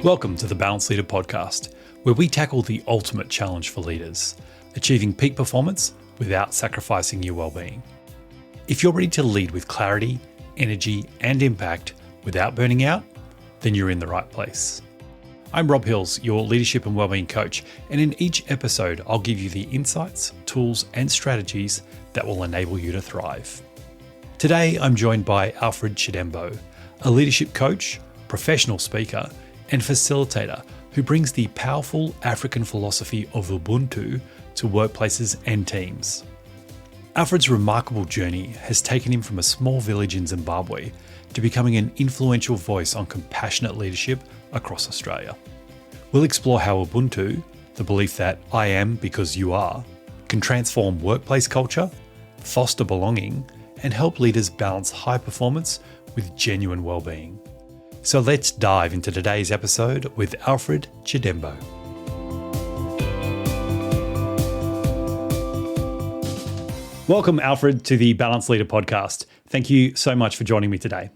Welcome to the Balanced Leader podcast, where we tackle the ultimate challenge for leaders, achieving peak performance without sacrificing your well-being. If you're ready to lead with clarity, energy, and impact without burning out, then you're in the right place. I'm Rob Hills, your leadership and wellbeing coach, and in each episode, I'll give you the insights, tools, and strategies that will enable you to thrive. Today, I'm joined by Alfred Chidembo, a leadership coach, professional speaker, and facilitator who brings the powerful African philosophy of Ubuntu to workplaces and teams. Alfred's remarkable journey has taken him from a small village in Zimbabwe to becoming an influential voice on compassionate leadership across Australia. We'll explore how Ubuntu, the belief that I am because you are, can transform workplace culture, foster belonging, and help leaders balance high performance with genuine well-being. So let's dive into today's episode with Alfred Chidembo. Welcome, Alfred, to the Balanced Leader podcast. Thank you so much for joining me today.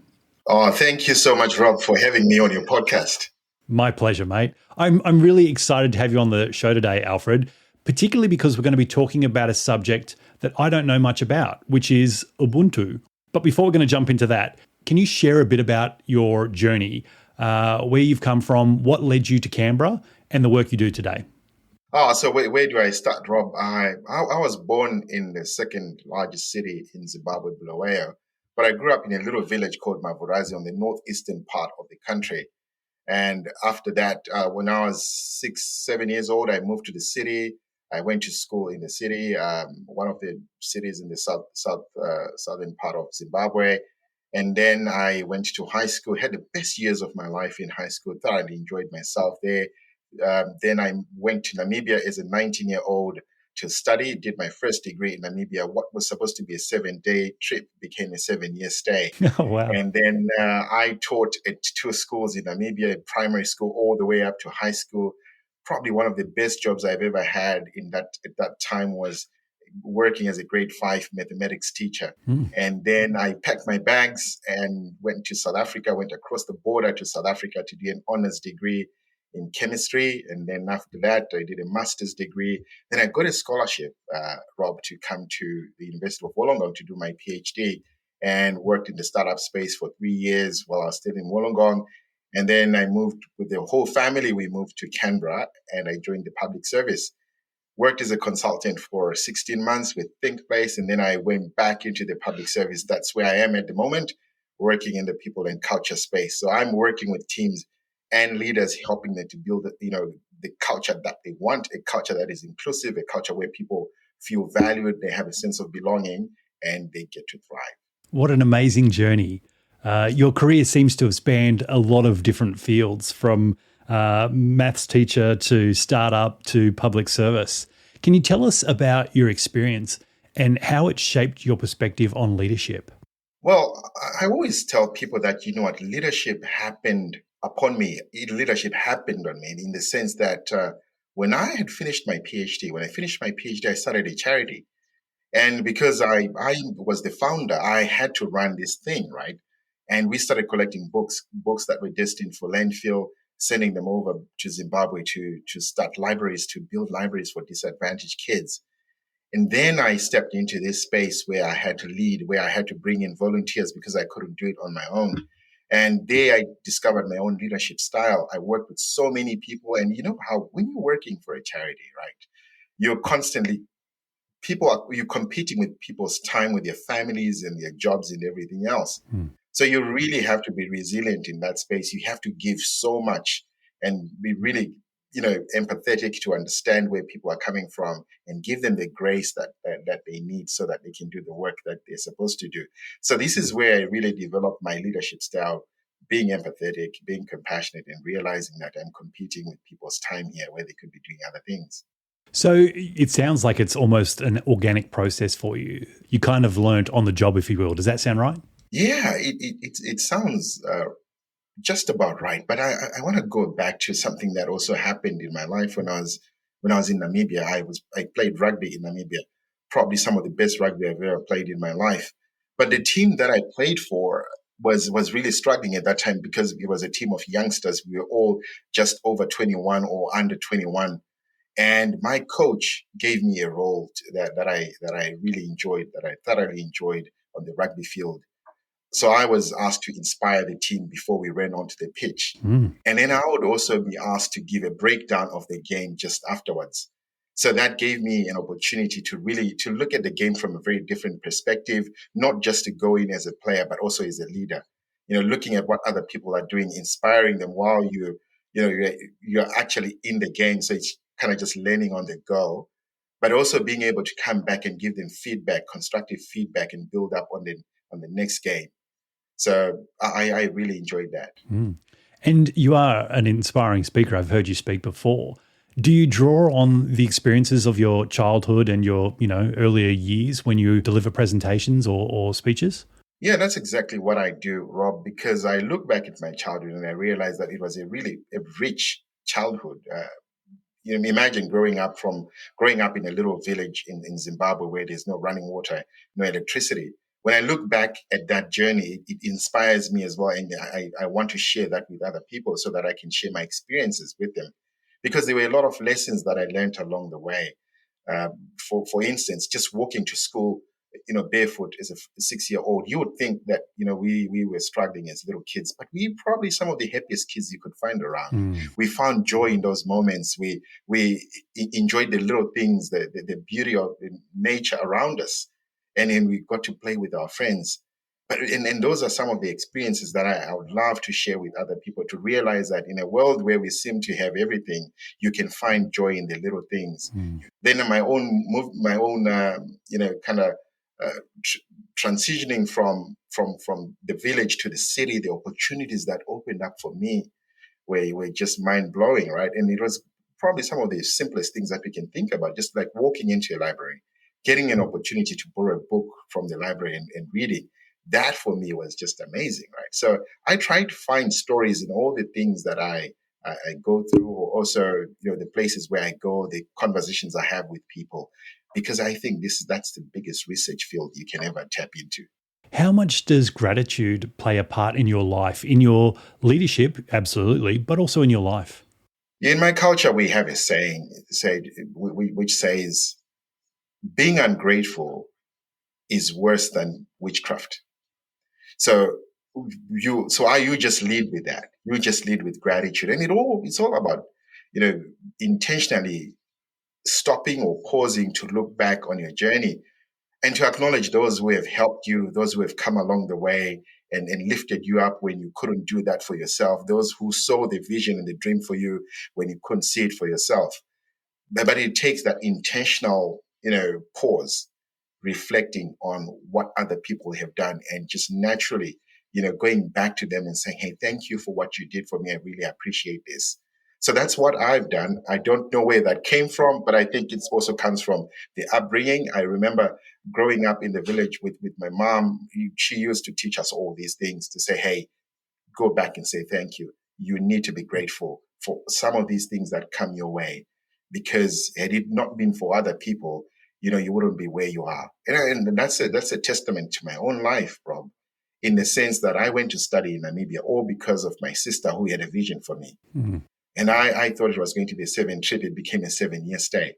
Oh, thank you so much, Rob, for having me on your podcast. My pleasure, mate. I'm really excited to have you on the show today, Alfred, particularly because we're going to be talking about a subject that I don't know much about, which is Ubuntu. But before we're going to jump into that, can you share a bit about your journey, where you've come from, what led you to Canberra, and the work you do today? So where do I start, Rob? I was born in the second largest city in Zimbabwe, Bulawayo, but I grew up in a little village called Mavurazi on the northeastern part of the country. And after that, when I was 6-7 years old, I moved to the city. I went to school in the city, one of the cities in the southern part of Zimbabwe. And then I went to high school, had the best years of my life in high school, thoroughly enjoyed myself there. Then I went to Namibia as a 19-year-old to study, did my first degree in Namibia. What was supposed to be a 7-day trip became a 7-year stay. Oh, wow. And then I taught at 2 schools in Namibia, primary school all the way up to high school. Probably one of the best jobs I've ever had at that time was working as a grade 5 mathematics teacher. And then I packed my bags and went to South Africa, went across the border to South Africa to do an honors degree in chemistry. And then after that, I did a master's degree. Then I got a scholarship, Rob, to come to the University of Wollongong to do my PhD and worked in the startup space for 3 years while I was still in Wollongong. And then I moved with the whole family. We moved to Canberra and I joined the public service. Worked as a consultant for 16 months with ThinkPlace, and then I went back into the public service. That's where I am at the moment, working in the people and culture space. So I'm working with teams and leaders, helping them to build, the culture that they want, a culture that is inclusive, a culture where people feel valued, they have a sense of belonging, and they get to thrive. What an amazing journey. Your career seems to have spanned a lot of different fields, from maths teacher to startup to public service. Can you tell us about your experience and how it shaped your perspective on leadership? Well, I always tell people that, leadership happened upon me. Leadership happened on me in the sense that when I had finished my PhD, I started a charity. And because I was the founder, I had to run this thing, right? And we started collecting books that were destined for landfill, sending them over to Zimbabwe to start libraries, to build libraries for disadvantaged kids. And then I stepped into this space where I had to lead, where I had to bring in volunteers because I couldn't do it on my own. And there I discovered my own leadership style. I worked with so many people. And you know how when you're working for a charity, right, you're competing with people's time, with their families and their jobs and everything else. So you really have to be resilient in that space. You have to give so much and be really, empathetic to understand where people are coming from and give them the grace that they need so that they can do the work that they're supposed to do. So this is where I really developed my leadership style, being empathetic, being compassionate, and realizing that I'm competing with people's time here where they could be doing other things. So it sounds like it's almost an organic process for you. You kind of learned on the job, if you will. Does that sound right? Yeah, it sounds just about right. But I want to go back to something that also happened in my life when I was in Namibia. I played rugby in Namibia, probably some of the best rugby I've ever played in my life. But the team that I played for, was really struggling at that time because it was a team of youngsters. We were all just over 21 or under 21. And my coach gave me a role that I really enjoyed, that I thoroughly enjoyed on the rugby field. So I was asked to inspire the team before we ran onto the pitch. Mm. And then I would also be asked to give a breakdown of the game just afterwards. So that gave me an opportunity to really to look at the game from a very different perspective, not just to go in as a player, but also as a leader. Looking at what other people are doing, inspiring them while you're actually in the game. So it's kind of just learning on the go, but also being able to come back and give them feedback, constructive feedback, and build up on the next game. So I really enjoyed that. Mm. And you are an inspiring speaker. I've heard you speak before. Do you draw on the experiences of your childhood and your, earlier years when you deliver presentations or speeches? Yeah, that's exactly what I do, Rob, because I look back at my childhood and I realize that it was a rich childhood. Imagine growing up in a little village in Zimbabwe where there's no running water, no electricity. When I look back at that journey, it inspires me as well. And I want to share that with other people so that I can share my experiences with them. Because there were a lot of lessons that I learned along the way. For instance, just walking to school, barefoot as a 6-year-old, you would think that, we were struggling as little kids, but we probably some of the happiest kids you could find around. Mm. We found joy in those moments. We enjoyed the little things, the beauty of the nature around us. And then we got to play with our friends. And those are some of the experiences that I would love to share with other people, to realize that in a world where we seem to have everything, you can find joy in the little things. Mm. Then my own kind of transitioning from the village to the city, the opportunities that opened up for me were just mind blowing, right? And it was probably some of the simplest things that we can think about, just like walking into a library, getting an opportunity to borrow a book from the library and read it. That for me was just amazing, right? So I try to find stories in all the things that I go through, or also the places where I go, the conversations I have with people, because I think that's the biggest research field you can ever tap into. How much does gratitude play a part in your life, in your leadership? Absolutely, but also in your life. In my culture, we have a saying which says, being ungrateful is worse than witchcraft. So you just lead with that. You just lead with gratitude, and it's all about intentionally stopping or pausing to look back on your journey and to acknowledge those who have helped you, those who have come along the way and lifted you up when you couldn't do that for yourself, those who saw the vision and the dream for you when you couldn't see it for yourself. But it takes that intentional, pause, reflecting on what other people have done, and just naturally, going back to them and saying, hey, thank you for what you did for me. I really appreciate this. So that's what I've done. I don't know where that came from, but I think it also comes from the upbringing. I remember growing up in the village with my mom. She used to teach us all these things, to say, hey, go back and say thank you. You need to be grateful for some of these things that come your way, because had it not been for other people, you wouldn't be where you are. And that's a testament to my own life, Rob, in the sense that I went to study in Namibia all because of my sister who had a vision for me. Mm. And I thought it was going to be a 7 trip. It became a 7-year stay.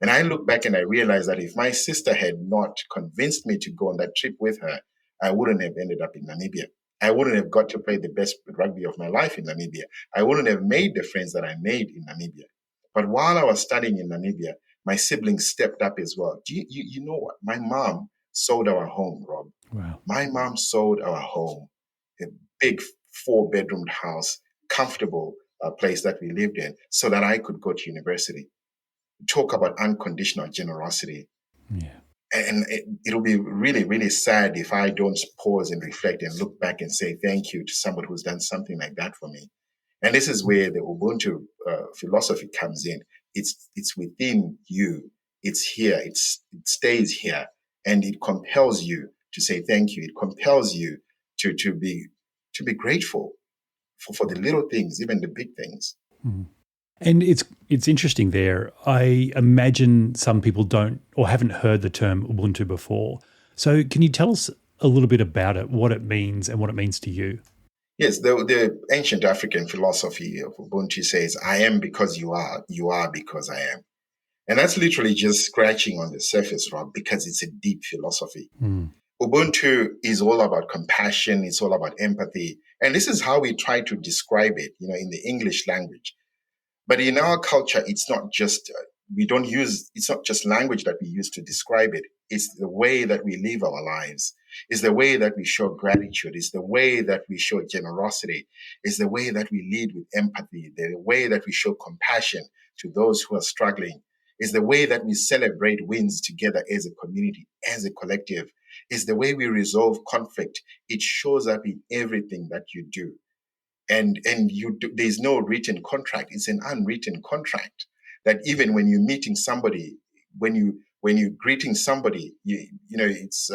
And I look back and I realized that if my sister had not convinced me to go on that trip with her, I wouldn't have ended up in Namibia. I wouldn't have got to play the best rugby of my life in Namibia. I wouldn't have made the friends that I made in Namibia. But while I was studying in Namibia, my siblings stepped up as well. You know what? My mom sold our home, Rob. Wow. My mom sold our home, a big 4-bedroomed house, comfortable place that we lived in, so that I could go to university. Talk about unconditional generosity. Yeah. And it'll be really, really sad if I don't pause and reflect and look back and say thank you to somebody who's done something like that for me. And this is where the Ubuntu philosophy comes in. It's within you. It's here. It stays here, and it compels you to say thank you. It compels you to be grateful for the little things, even the big things. Mm. And it's interesting there. I imagine some people don't or haven't heard the term Ubuntu before. So can you tell us a little bit about it, what it means and what it means to you. Yes, the ancient African philosophy of Ubuntu says, I am because you are because I am. And that's literally just scratching on the surface, Rob, because it's a deep philosophy. Mm. Ubuntu is all about compassion, it's all about empathy. And this is how we try to describe it, in the English language. But in our culture, it's not just, it's not just language that we use to describe it. It's the way that we live our lives. It's the way that we show gratitude. It's the way that we show generosity. It's the way that we lead with empathy. The way that we show compassion to those who are struggling. It's the way that we celebrate wins together as a community, as a collective. It's the way we resolve conflict. It shows up in everything that you do. And there's no written contract. It's an unwritten contract that even when you're meeting somebody, when you're greeting somebody, it's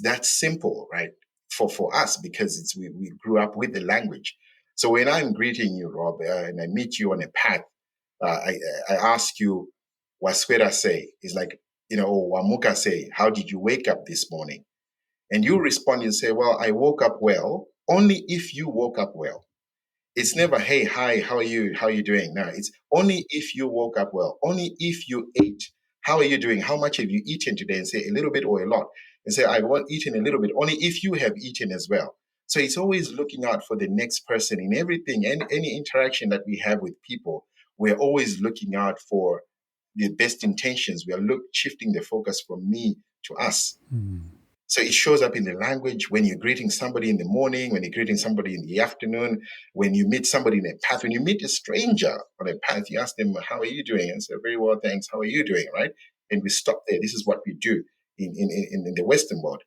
that simple, right? For us, because we grew up with the language. So when I'm greeting you, Rob, and I meet you on a path, I ask you, "Waswera say?" It's like, or Wamuka say, "How did you wake up this morning?" And you respond, you say, "Well, I woke up well," only if you woke up well. It's never, "Hey, hi, how are you? How are you doing?" No, it's only if you woke up well, only if you ate. "How are you doing? How much have you eaten today?" And say a little bit or a lot. And say, "I want eaten a little bit," only if you have eaten as well. So it's always looking out for the next person in everything and any interaction that we have with people. We're always looking out for the best intentions. We are shifting the focus from me to us. Mm. So it shows up in the language when you're greeting somebody in the morning, when you're greeting somebody in the afternoon, when you meet somebody in a path, when you meet a stranger on a path, you ask them, "How are you doing?" And say, "Very well, thanks. How are you doing?" Right? And we stop there. This is what we do in the Western world.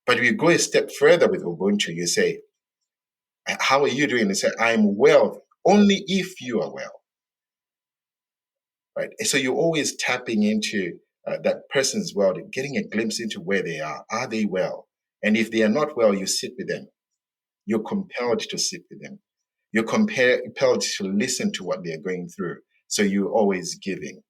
But we go a step further with Ubuntu. You say, "How are you doing?" They say, "I'm well," only if you are well. Right? So you're always tapping into that person's world, getting a glimpse into where they are. Are they well? And if they are not well, you sit with them. You're compelled to sit with them. You're compelled to listen to what they're going through. So you're always giving.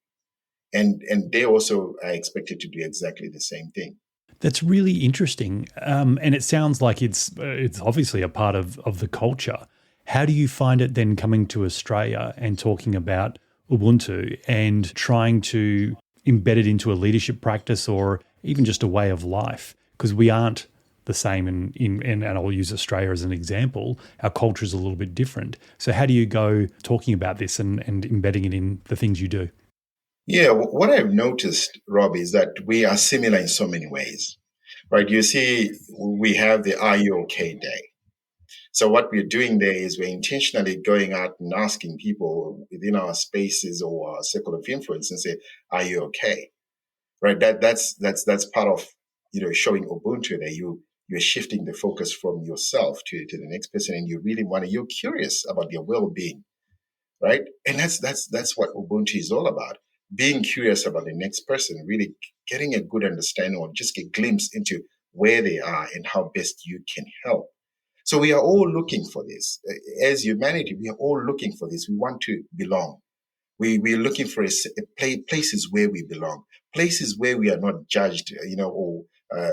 And they also are expected to do exactly the same thing. That's really interesting, and it sounds like it's obviously a part of the culture. How do you find it then coming to Australia and talking about Ubuntu and trying to embed it into a leadership practice or even just a way of life? Because we aren't the same and I'll use Australia as an example. Our culture is a little bit different. So how do you go talking about this and embedding it in the things you do? Yeah, what I've noticed, Rob, is that we are similar in so many ways, right? You see, we have the "Are You Okay" day. So what we're doing there is we're intentionally going out and asking people within our spaces or our circle of influence and say, "Are you okay?" Right? That's part of showing Ubuntu that you're shifting the focus from yourself to the next person, and you're curious about their well-being, right? And that's what Ubuntu is all about. Being curious about the next person, really getting a good understanding or just a glimpse into where they are and how best you can help. So we are all looking for this. As humanity, we are all looking for this. We want to belong. We're looking for places where we belong, places where we are not judged, or uh,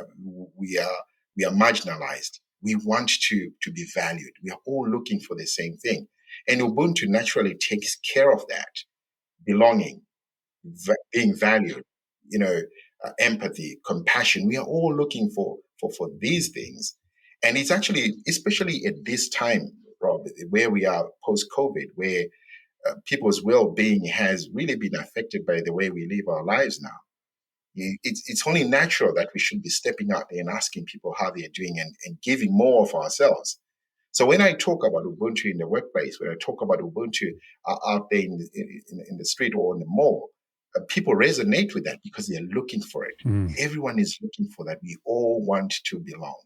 we are marginalized. We want to be valued. We are all looking for the same thing. And Ubuntu naturally takes care of that: belonging, being valued, empathy, compassion. We are all looking for these things. And it's actually, especially at this time, Rob, where we are post-COVID, where people's well-being has really been affected by the way we live our lives now. It's only natural that we should be stepping out there and asking people how they're doing and giving more of ourselves. So when I talk about Ubuntu in the workplace, when I talk about Ubuntu out there in the street or in the mall, people resonate with that because they're looking for it. Mm. Everyone is looking for that. We all want to belong.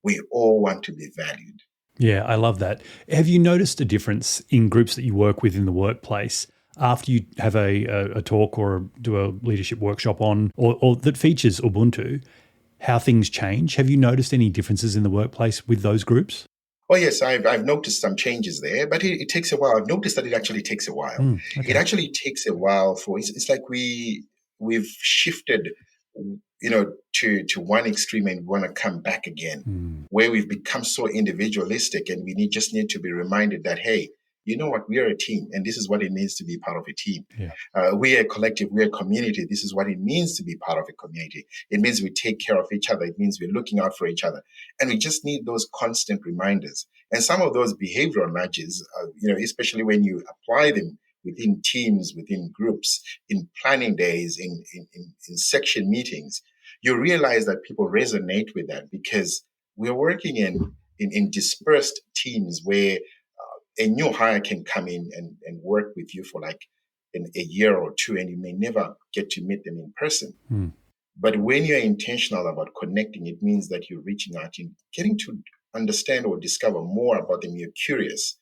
We all want to be valued. Yeah, I love that. Have you noticed a difference in groups that you work with in the workplace after you have a talk or do a leadership workshop on or that features Ubuntu, how things change? Have you noticed any differences in the workplace with those groups? Oh yes, I've noticed some changes there, but it takes a while. I've noticed that it actually takes a while. It Okay. actually takes a while for it's like we've shifted to one extreme and we want to come back again, where we've become so individualistic and just need to be reminded that, hey, you know what, we are a team and this is what it means to be part of a team. Yeah. We are a collective, we're a community. This is what it means to be part of a community. It means we take care of each other. It means we're looking out for each other. And we just need those constant reminders. And some of those behavioral nudges, especially when you apply them within teams, within groups, in planning days, in section meetings, you realize that people resonate with that because we're working in dispersed teams where a new hire can come in and work with you for like a year or two, and you may never get to meet them in person. But when you're intentional about connecting, it means that you're reaching out and getting to understand or discover more about them. You're curious.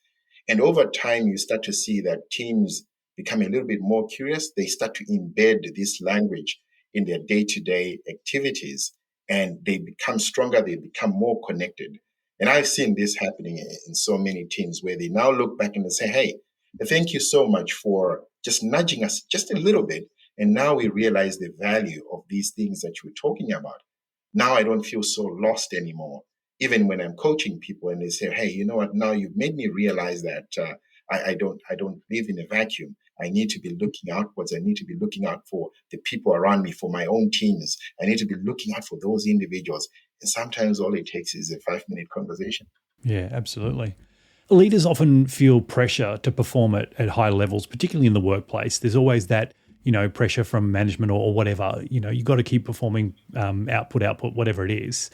And over time, you start to see that teams become a little bit more curious. They start to embed this language in their day-to-day activities, and they become stronger. They become more connected. And I've seen this happening in so many teams where they now look back and they say, hey, thank you so much for just nudging us just a little bit. And now we realize the value of these things that you were talking about. Now I don't feel so lost anymore. Even when I'm coaching people and they say, hey, you know what, now you've made me realize that I don't live in a vacuum. I need to be looking outwards. I need to be looking out for the people around me, for my own teams. I need to be looking out for those individuals. And sometimes all it takes is a 5-minute conversation. Yeah, absolutely. Leaders often feel pressure to perform at high levels, particularly in the workplace. There's always that, pressure from management or whatever. You've got to keep performing output, whatever it is.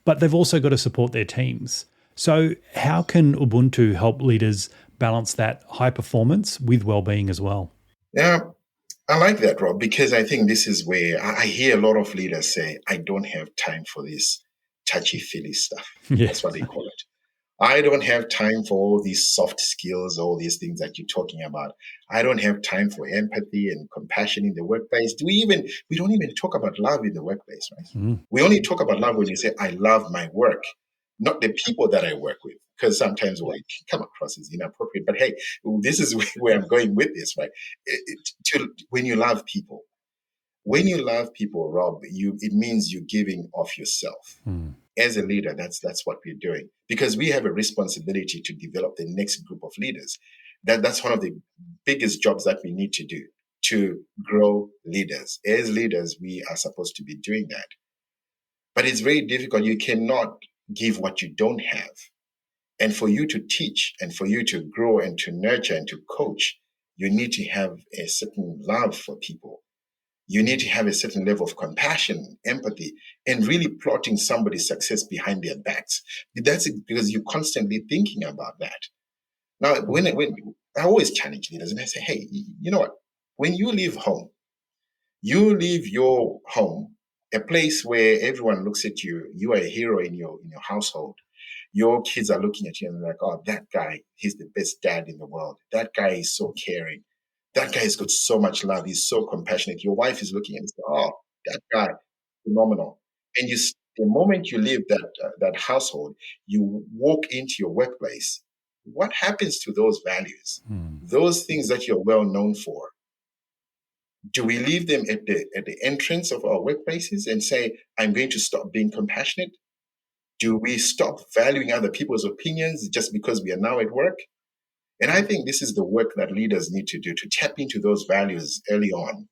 But they've also got to support their teams. So how can Ubuntu help leaders balance that high performance with well-being as well? Yeah, I like that, Rob, because I think this is where I hear a lot of leaders say, I don't have time for this touchy-feely stuff. Yeah. That's what they call it. I don't have time for all these soft skills, all these things that you're talking about. I don't have time for empathy and compassion in the workplace. We don't even talk about love in the workplace, right? We only talk about love when you say, I love my work, not the people that I work with, because sometimes what it can come across as inappropriate. But hey, this is where I'm going with this, right? When you love people, Rob, it means you're giving of yourself. As a leader, that's what we're doing, because we have a responsibility to develop the next group of leaders. That's one of the biggest jobs that we need to do, to grow leaders. As leaders, we are supposed to be doing that. But it's very difficult. You cannot give what you don't have. And for you to teach and for you to grow and to nurture and to coach, you need to have a certain love for people. You need to have a certain level of compassion, empathy, and really plotting somebody's success behind their backs. That's because you're constantly thinking about that. Now, when I always challenge leaders and I say, hey, you know what? When you leave your home, a place where everyone looks at you, you are a hero in your household. Your kids are looking at you and they're like, oh, that guy, he's the best dad in the world. That guy is so caring. That guy has got so much love. He's so compassionate. Your wife is looking at you and saying, oh, that guy, phenomenal. And the moment you leave that household, you walk into your workplace. What happens to those values? Those things that you're well known for? Do we leave them at the entrance of our workplaces and say, I'm going to stop being compassionate? Do we stop valuing other people's opinions just because we are now at work? And I think this is the work that leaders need to do, to tap into those values early on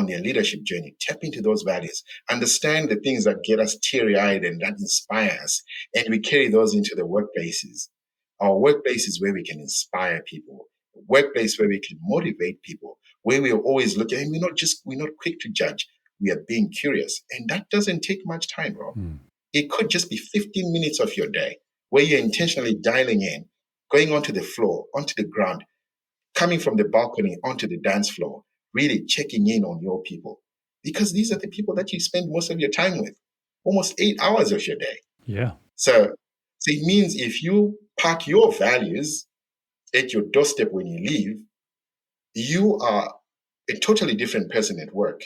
their leadership journey. Tap into those values, understand the things that get us teary-eyed and that inspire us, and we carry those into the workplaces. Our workplace is where we can inspire people, a workplace where we can motivate people, where we are always looking, and we're not quick to judge. We are being curious. And that doesn't take much time, Rob. It could just be 15 minutes of your day where you're intentionally dialing in, going onto the floor, onto the ground, coming from the balcony onto the dance floor, really checking in on your people. Because these are the people that you spend most of your time with, almost 8 hours of your day. Yeah. So it means if you park your values at your doorstep when you leave, you are a totally different person at work.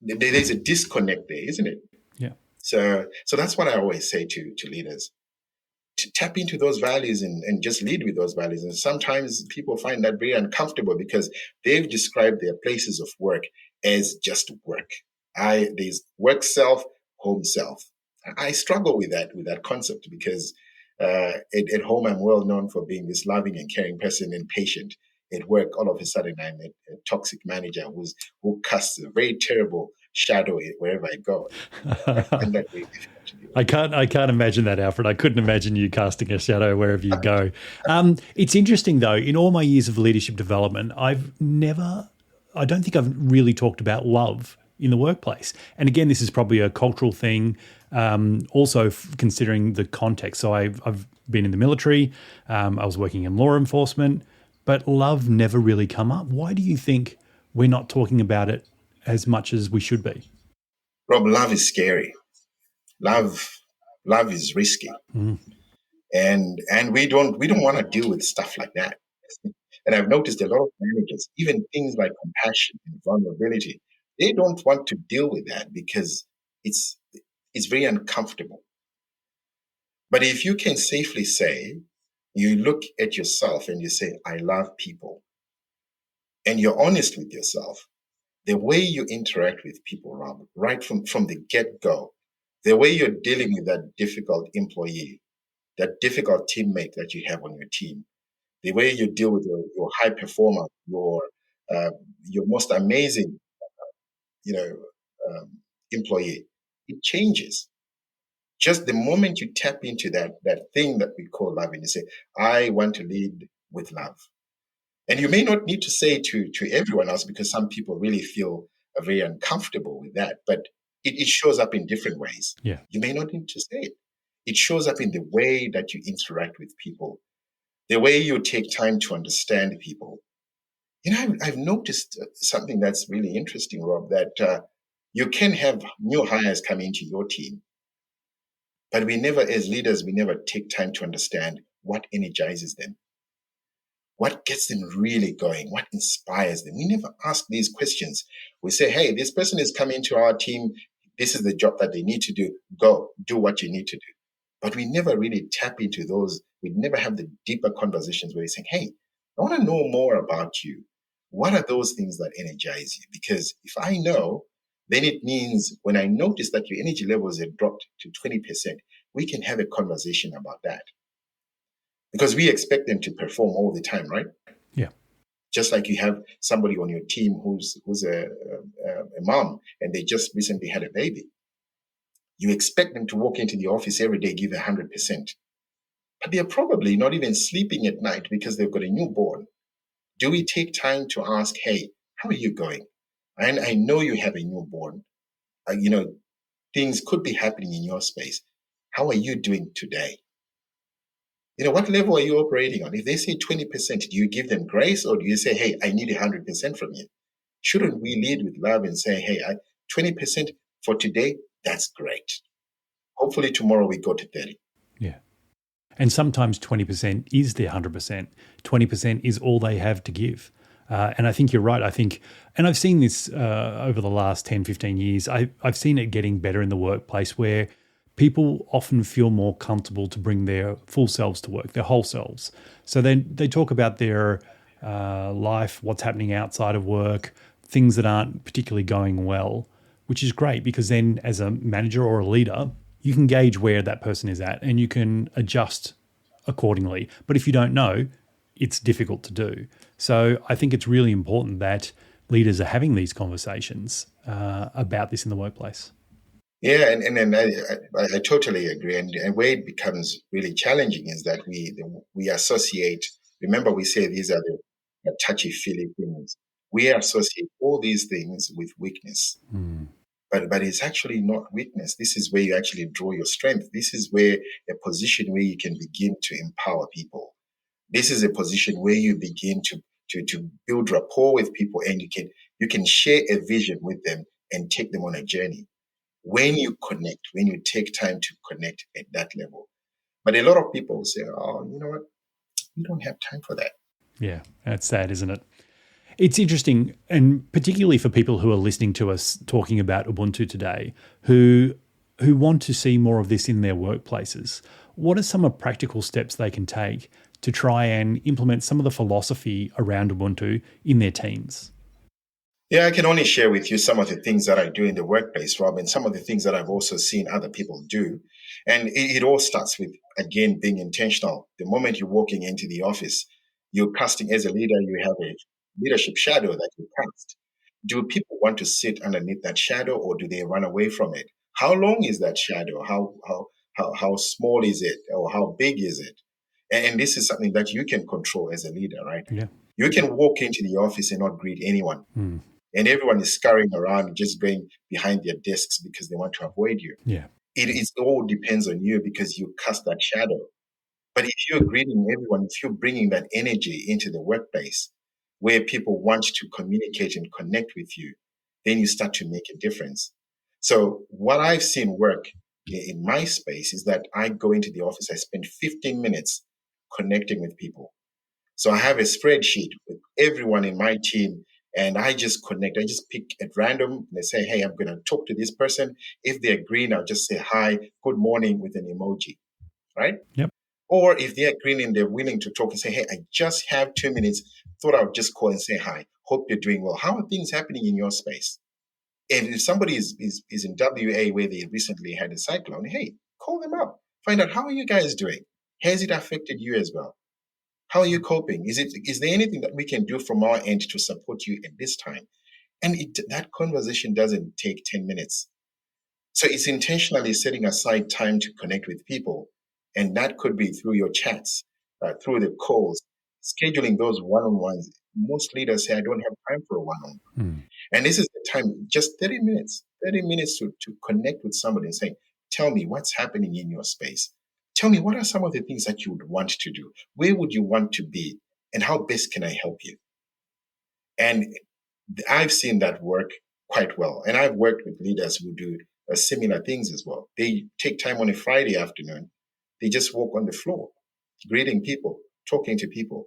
There's a disconnect there, isn't it? Yeah. So that's what I always say to leaders. To tap into those values and just lead with those values. And sometimes people find that very uncomfortable because they've described their places of work as just work. There's work self, home self. I struggle with that concept because at home I'm well known for being this loving and caring person and patient. At work, all of a sudden I'm a toxic manager who casts a very terrible shadow wherever I go. I find that very difficult to deal with. I can't imagine that, Alfred. I couldn't imagine you casting a shadow wherever you go. It's interesting though. In all my years of leadership development, I don't think I've really talked about love in the workplace. And again, this is probably a cultural thing. Also, considering the context. So I've been in the military. I was working in law enforcement, but love never really come up. Why do you think we're not talking about it as much as we should be? Rob, love is scary. Love is risky. And we don't want to deal with stuff like that. And I've noticed a lot of managers, even things like compassion and vulnerability, they don't want to deal with that because it's very uncomfortable. But if you can safely say, you look at yourself and you say, I love people, and you're honest with yourself, the way you interact with people, Rob, right from the get-go, the way you're dealing with that difficult employee, that difficult teammate that you have on your team, the way you deal with your high performer, your most amazing, you know, employee, it changes. Just the moment you tap into that thing that we call love, and you say, "I want to lead with love," and you may not need to say to everyone else because some people really feel very uncomfortable with that, but it shows up in different ways. Yeah. You may not need to say it. It shows up in the way that you interact with people, the way you take time to understand people. I've noticed something that's really interesting, Rob, that you can have new hires come into your team, but we never, as leaders, we never take time to understand what energizes them, what gets them really going, what inspires them. We never ask these questions. We say, hey, this person is coming to our team. This is the job that they need to do. Go, do what you need to do. But we never really tap into those. We never have the deeper conversations where we say, hey, I want to know more about you. What are those things that energize you? Because if I know, then it means when I notice that your energy levels have dropped to 20%, we can have a conversation about that. Because we expect them to perform all the time, right? Yeah. Just like you have somebody on your team who's a mom and they just recently had a baby. You expect them to walk into the office every day, give 100%. But they're probably not even sleeping at night because they've got a newborn. Do we take time to ask, hey, how are you going? And I know you have a newborn. Things could be happening in your space. How are you doing today? What level are you operating on? If they say 20%, do you give them grace or do you say, hey, I need 100% from you? Shouldn't we lead with love and say, hey, 20% for today, that's great. Hopefully tomorrow we go to 30. Yeah. And sometimes 20% is their 100%. 20% is all they have to give. And I think you're right. And I've seen this over the last 10, 15 years. I've seen it getting better in the workplace where people often feel more comfortable to bring their full selves to work, their whole selves. So then they talk about their life, what's happening outside of work, things that aren't particularly going well, which is great because then as a manager or a leader, you can gauge where that person is at and you can adjust accordingly. But if you don't know, it's difficult to do. So I think it's really important that leaders are having these conversations about this in the workplace. Yeah, and I totally agree. And where it becomes really challenging is that we associate. Remember, we say these are the touchy-feely things. We associate all these things with weakness, but it's actually not weakness. This is where you actually draw your strength. This is where a position where you can begin to empower people. This is a position where you begin to build rapport with people, and you can share a vision with them and take them on a journey. When you connect, when you take time to connect at that level. But a lot of people say, oh, you know what? We don't have time for that. Yeah, that's sad, isn't it? It's interesting, and particularly for people who are listening to us talking about Ubuntu today, who want to see more of this in their workplaces. What are some of practical steps they can take to try and implement some of the philosophy around Ubuntu in their teams? Yeah, I can only share with you some of the things that I do in the workplace, Rob, and some of the things that I've also seen other people do. And it all starts with, again, being intentional. The moment you're walking into the office, you're casting, as a leader, you have a leadership shadow that you cast. Do people want to sit underneath that shadow, or do they run away from it? How long is that shadow? How small is it, or how big is it? And this is something that you can control as a leader, right? Yeah. You can walk into the office and not greet anyone, Mm. and everyone is scurrying around, just going behind their desks because they want to avoid you. Yeah. It all depends on you because you cast that shadow. But if you're greeting everyone, if you're bringing that energy into the workplace where people want to communicate and connect with you, then you start to make a difference. So what I've seen work in my space is that I go into the office, I spend 15 minutes connecting with people. So I have a spreadsheet with everyone in my team, and I just connect. I just pick at random. They say, "Hey, I'm going to talk to this person." If they're green, I'll just say hi, good morning with an emoji, right? Yep. Or if they're green and they're willing to talk and say, "Hey, I just have 2 minutes. Thought I would just call and say hi. Hope you're doing well. How are things happening in your space?" And if somebody is in WA where they recently had a cyclone, hey, call them up. Find out, how are you guys doing? Has it affected you as well? How are you coping? Is there anything that we can do from our end to support you at this time? And that conversation doesn't take 10 minutes. So it's intentionally setting aside time to connect with people. And that could be through your chats, through the calls, scheduling those one-on-ones. Most leaders say, I don't have time for a one-on-one. Mm. And this is the time, just 30 minutes to connect with somebody and say, tell me what's happening in your space. Tell me, what are some of the things that you would want to do? Where would you want to be? And how best can I help you? And I've seen that work quite well. And I've worked with leaders who do similar things as well. They take time on a Friday afternoon, they just walk on the floor, greeting people, talking to people.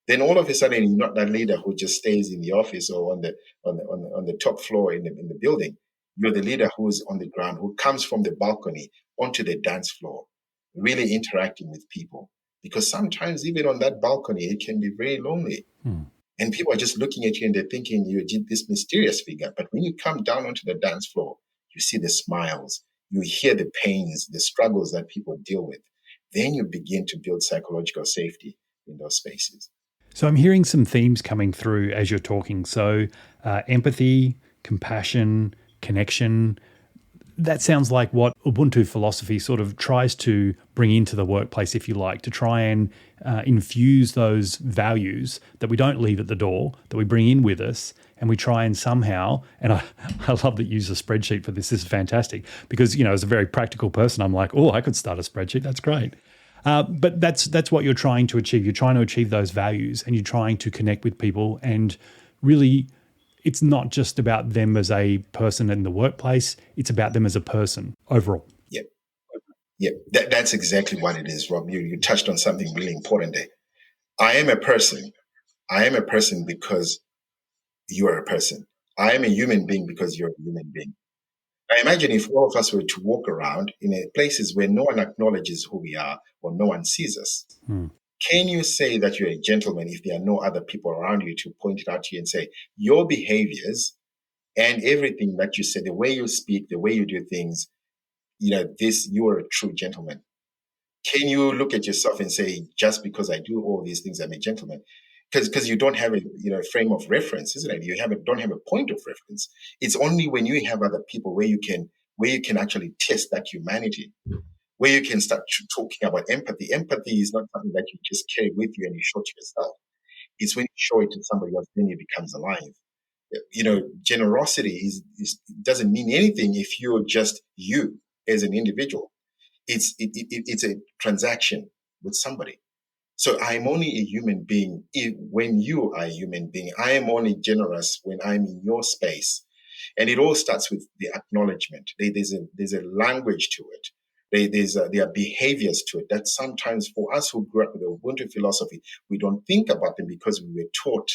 Then all of a sudden, you're not that leader who just stays in the office or on the top floor in the building. You're the leader who's on the ground, who comes from the balcony onto the dance floor, really interacting with people. Because sometimes, even on that balcony, it can be very lonely. Mm. And people are just looking at you and they're thinking you're this mysterious figure. But when you come down onto the dance floor, you see the smiles, you hear the pains, the struggles that people deal with. Then you begin to build psychological safety in those spaces. So I'm hearing some themes coming through as you're talking. So empathy, compassion, connection. That sounds like what Ubuntu philosophy sort of tries to bring into the workplace, if you like, to try and infuse those values that we don't leave at the door, that we bring in with us, and we try and somehow, and I love that you use a spreadsheet for this. This is fantastic because, you know, as a very practical person, I'm like, oh, I could start a spreadsheet. That's great. But that's what you're trying to achieve. You're trying to achieve those values and you're trying to connect with people, and really it's not just about them as a person in the workplace. It's about them as a person overall. Yep. Yep. That's exactly what it is, Rob. You touched on something really important there. I am a person. I am a person because you are a person. I am a human being because you're a human being. Now imagine if all of us were to walk around in places where no one acknowledges who we are or no one sees us. Hmm. Can you say that you're a gentleman if there are no other people around you to point it out to you and say, your behaviors and everything that you say, the way you speak, the way you do things, you are a true gentleman? Can you look at yourself and say, just because I do all these things, I'm a gentleman? Because you don't have a frame of reference, isn't it? Don't have a point of reference. It's only when you have other people where you can actually test that humanity, where you can start talking about empathy. Empathy is not something that you just carry with you and you show to yourself. It's when you show it to somebody else, then it becomes alive. Generosity doesn't mean anything if you're just you as an individual. It's a transaction with somebody. So I'm only a human being when you are a human being. I am only generous when I'm in your space. And it all starts with the acknowledgement. There's a language to it. There are behaviors to it that sometimes for us who grew up with the Ubuntu philosophy, we don't think about them because we were taught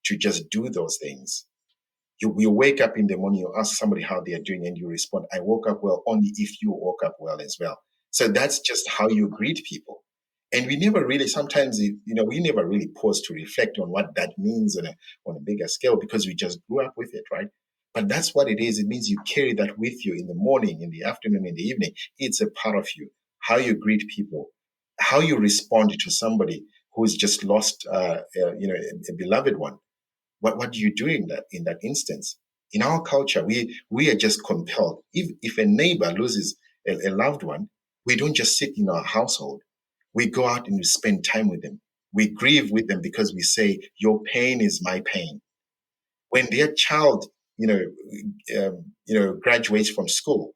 to just do those things. You wake up in the morning, you ask somebody how they are doing, and you respond, I woke up well only if you woke up well as well. So that's just how you greet people. And we never really, sometimes, we never really pause to reflect on what that means on a bigger scale, because we just grew up with it, right? But that's what it is. It means you carry that with you in the morning, in the afternoon, in the evening. It's a part of you. How you greet people, how you respond to somebody who's just lost, a beloved one. What do you do in that instance? In our culture, we are just compelled. If a neighbor loses a loved one, we don't just sit in our household. We go out and we spend time with them. We grieve with them because we say, "Your pain is my pain." When their child, graduates from school,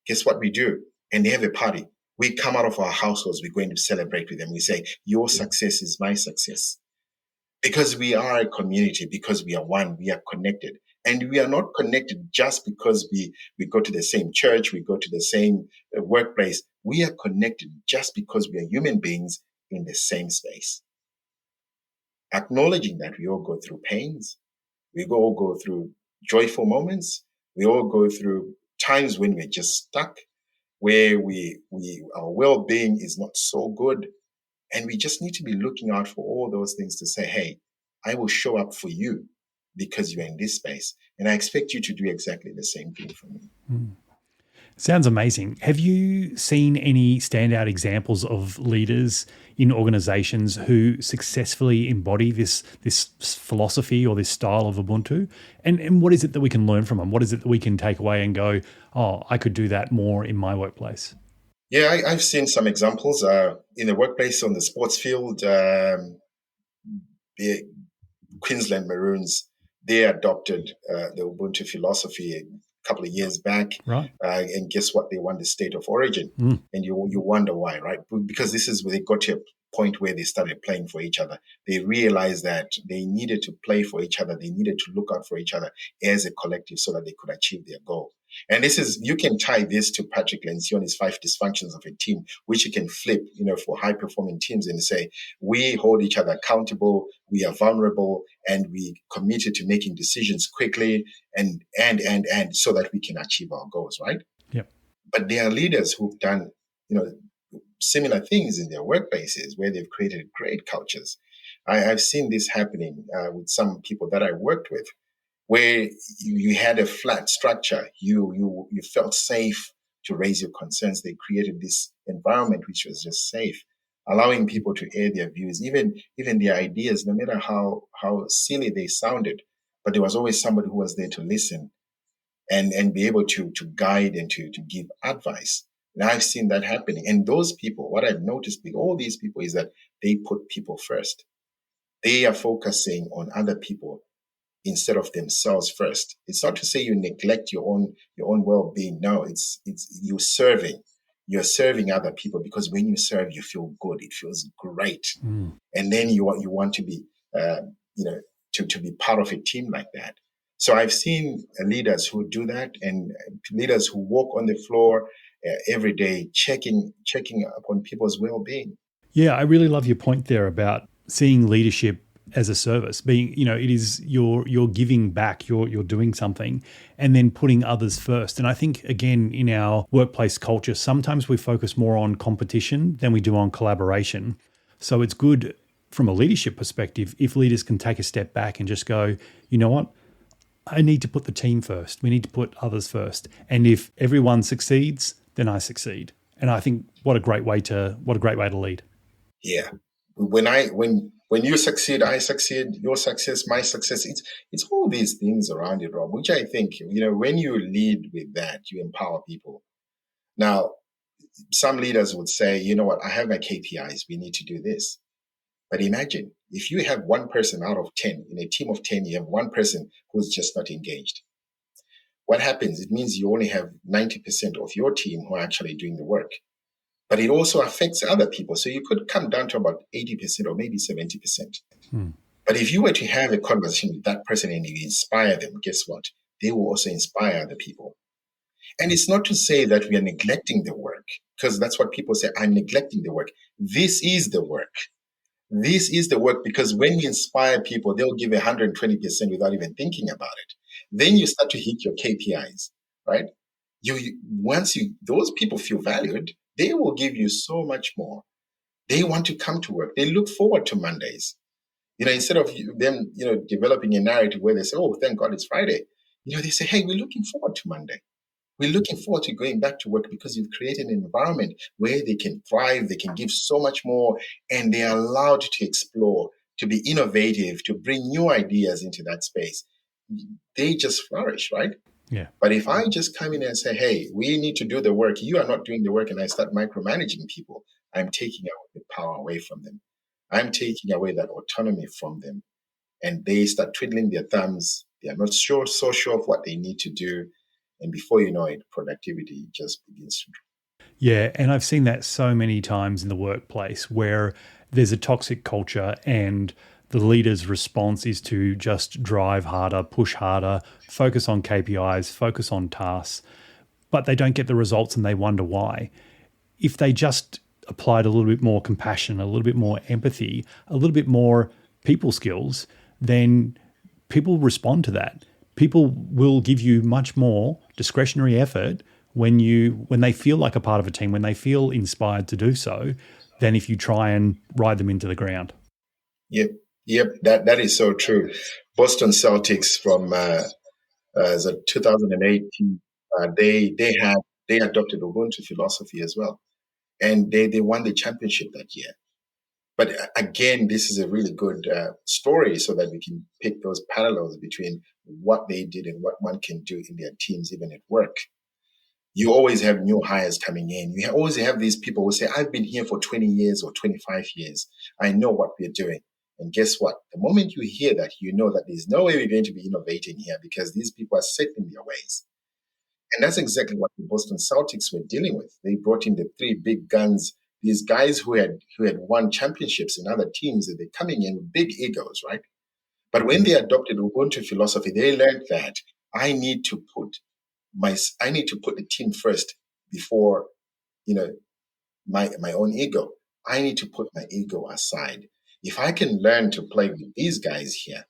guess what we do? And they have a party. We come out of our households. We're going to celebrate with them. We say, "Your success is my success." Because we are a community, because we are one, we are connected. And we are not connected just because we go to the same church, we go to the same workplace. We are connected just because we are human beings in the same space. Acknowledging that we all go through pains, we all go through joyful moments, we all go through times when we're just stuck, where our well-being is not so good. And we just need to be looking out for all those things to say, "Hey, I will show up for you because you're in this space. And I expect you to do exactly the same thing for me." Sounds amazing. Have you seen any standout examples of leaders in organizations who successfully embody this philosophy or this style of Ubuntu? And what is it that we can learn from them? What is it that we can take away and go, "Oh, I could do that more in my workplace"? Yeah, I've seen some examples in the workplace, on the sports field. The Queensland Maroons, they adopted the Ubuntu philosophy a couple of years back. Right. And guess what? They won the state of origin. And you wonder why, right? Because this is where they got to a point where they started playing for each other. They realized that they needed to play for each other. They needed to look out for each other as a collective so that they could achieve their goal. And you can tie this to Patrick Lencioni's 5 dysfunctions of a team, which you can flip, for high performing teams, and say, we hold each other accountable, we are vulnerable, and we committed to making decisions quickly and so that we can achieve our goals, right? Yep. But there are leaders who've done, similar things in their workplaces where they've created great cultures. I've seen this happening with some people that I worked with, where you had a flat structure. You felt safe to raise your concerns. They created this environment which was just safe, allowing people to air their views, even their ideas, no matter how silly they sounded. But there was always somebody who was there to listen and be able to guide and to give advice. And I've seen that happening. And those people, what I've noticed with all these people is that they put people first. They are focusing on other people instead of themselves first. It's not to say you neglect your own well-being. No, it's you serving. You're serving other people, because when you serve, you feel good. It feels great, and then you want to be to be part of a team like that. So I've seen leaders who do that, and leaders who walk on the floor every day, checking upon people's well-being. Yeah, I really love your point there about seeing leadership as a service, being, it is you're giving back, you're doing something, and then putting others first. And I think, again, in our workplace culture, sometimes we focus more on competition than we do on collaboration. So it's good from a leadership perspective if leaders can take a step back and just go, "You know what? I need to put the team first. We need to put others first. And if everyone succeeds, then I succeed." And I think what a great way to lead. Yeah. When you succeed, I succeed, your success, my success. It's all these things around it, Rob, which I think, when you lead with that, you empower people. Now, some leaders would say, "You know what, I have my KPIs. We need to do this." But imagine if you have one person out of 10, in a team of 10, you have one person who's just not engaged. What happens? It means you only have 90% of your team who are actually doing the work. But it also affects other people. So you could come down to about 80% or maybe 70%. But if you were to have a conversation with that person and you inspire them, guess what? They will also inspire other people. And it's not to say that we are neglecting the work, because that's what people say, "I'm neglecting the work." This is the work. This is the work, because when you inspire people, they'll give 120% without even thinking about it. Then you start to hit your KPIs, right? Once those people feel valued, they will give you so much more. They want to come to work. They look forward to Mondays. Instead of them, developing a narrative where they say, "Oh, thank God it's Friday." They say, "Hey, we're looking forward to Monday. We're looking forward to going back to work because you've created an environment where they can thrive, they can give so much more, and they are allowed to explore, to be innovative, to bring new ideas into that space." They just flourish, right? Yeah. But if I just come in and say, "Hey, we need to do the work, you are not doing the work," and I start micromanaging people, I'm taking the power away from them. I'm taking away that autonomy from them. And they start twiddling their thumbs. They are not so sure of what they need to do. And before you know it, productivity just begins to drop. Yeah, and I've seen that so many times in the workplace where there's a toxic culture and the leader's response is to just drive harder, push harder, focus on KPIs, focus on tasks, but they don't get the results and they wonder why. If they just applied a little bit more compassion, a little bit more empathy, a little bit more people skills, then people respond to that. People will give you much more discretionary effort when they feel like a part of a team, when they feel inspired to do so, than if you try and ride them into the ground. Yep, yep, that is so true. Boston Celtics from the 2018, they adopted Ubuntu philosophy as well, and they won the championship that year. But again, this is a really good story so that we can pick those parallels between what they did and what one can do in their teams, even at work. You always have new hires coming in. You always have these people who say, "I've been here for 20 years or 25 years. I know what we're doing." And guess what? The moment you hear that, you know that there's no way we're going to be innovating here because these people are set in their ways. And that's exactly what the Boston Celtics were dealing with. They brought in the three big guns, these guys who had won championships in other teams, and they're coming in with big egos, right? But when they adopted Ubuntu philosophy, they learned that I need to put I need to put the team first before you know my own ego. I need to put my ego aside. If I can learn to play with these guys here,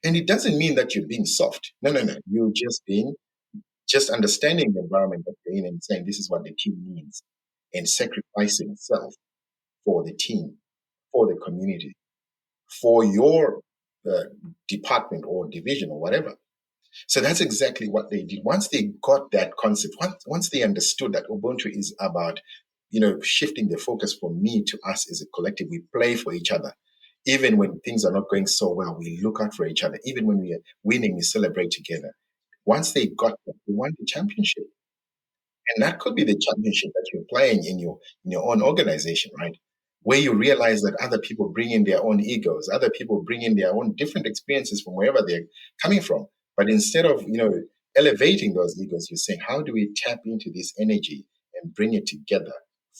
and it doesn't mean that you're being soft. No, no, no. You're just understanding the environment that you're in and saying this is what the team needs and sacrificing self for the team, for the community, for your uh, department or division or whatever. So that's exactly what they did. Once they got that concept, once they understood that Ubuntu is about, shifting the focus from me to us as a collective, we play for each other. Even when things are not going so well, we look out for each other. Even when we are winning, we celebrate together. Once they got that, they won the championship. And that could be the championship that you're playing in your own organization, right? Where you realize that other people bring in their own egos, other people bring in their own different experiences from wherever they're coming from. But instead of elevating those egos, you're saying, how do we tap into this energy and bring it together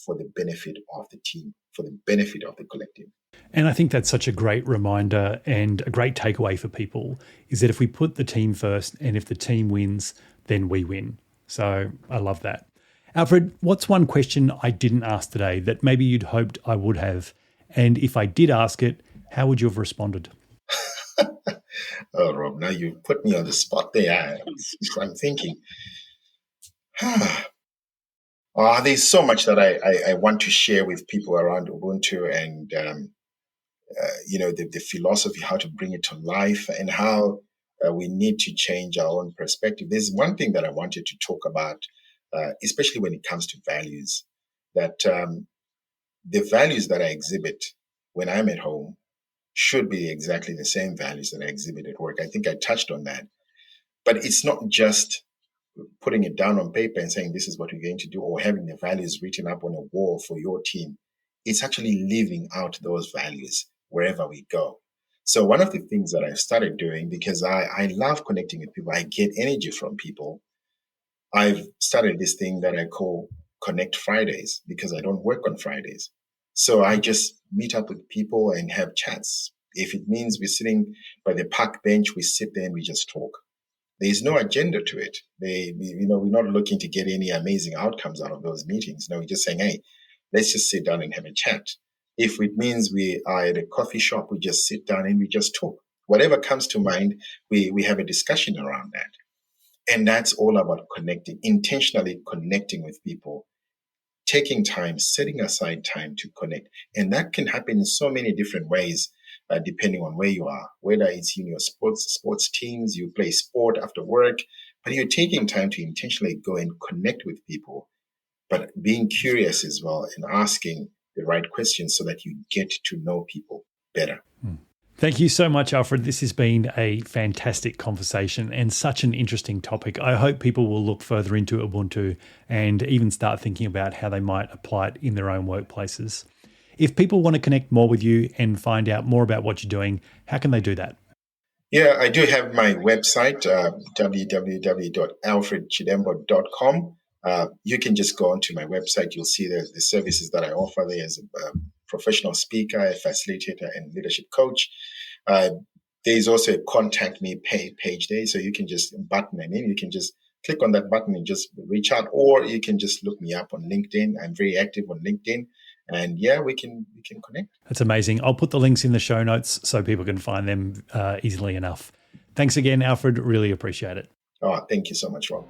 for the benefit of the team, for the benefit of the collective? And I think that's such a great reminder and a great takeaway for people is that if we put the team first and if the team wins, then we win. So I love that. Alfred, what's one question I didn't ask today that maybe you'd hoped I would have? And if I did ask it, how would you have responded? Oh, Rob, now you put me on the spot there. I'm thinking, there's so much that I want to share with people around Ubuntu and the philosophy, how to bring it to life, and how we need to change our own perspective. There's one thing that I wanted to talk about, especially when it comes to values, that the values that I exhibit when I'm at home should be exactly the same values that I exhibit at work. I think I touched on that. But it's not just putting it down on paper and saying this is what we're going to do or having the values written up on a wall for your team. It's actually living out those values wherever we go. So one of the things that I've started doing, because I love connecting with people, I get energy from people. I've started this thing that I call Connect Fridays because I don't work on Fridays. So I just meet up with people and have chats. If it means we're sitting by the park bench, we sit there and we just talk. There's no agenda to it. We're not looking to get any amazing outcomes out of those meetings. No, we're just saying, hey, let's just sit down and have a chat. If it means we are at a coffee shop, we just sit down and we just talk. Whatever comes to mind, we have a discussion around that. And that's all about connecting, intentionally connecting with people taking time, setting aside time to connect. And that can happen in so many different ways, depending on where you are, whether it's in your sports teams, you play sport after work, but you're taking time to intentionally go and connect with people, but being curious as well and asking the right questions so that you get to know people better. Thank you so much, Alfred. This has been a fantastic conversation and such an interesting topic. I hope people will look further into Ubuntu and even start thinking about how they might apply it in their own workplaces. If people want to connect more with you and find out more about what you're doing, how can they do that? Yeah, I do have my website, www.alfredchidembo.com. You can just go onto my website. You'll see the services that I offer there as a professional speaker, a facilitator, and leadership coach. There's also a contact me page there. So you can just button them in. You can just click on that button and just reach out, or you can just look me up on LinkedIn. I'm very active on LinkedIn. And yeah, we can connect. That's amazing. I'll put the links in the show notes so people can find them easily enough. Thanks again, Alfred. Really appreciate it. Oh, thank you so much, Rob.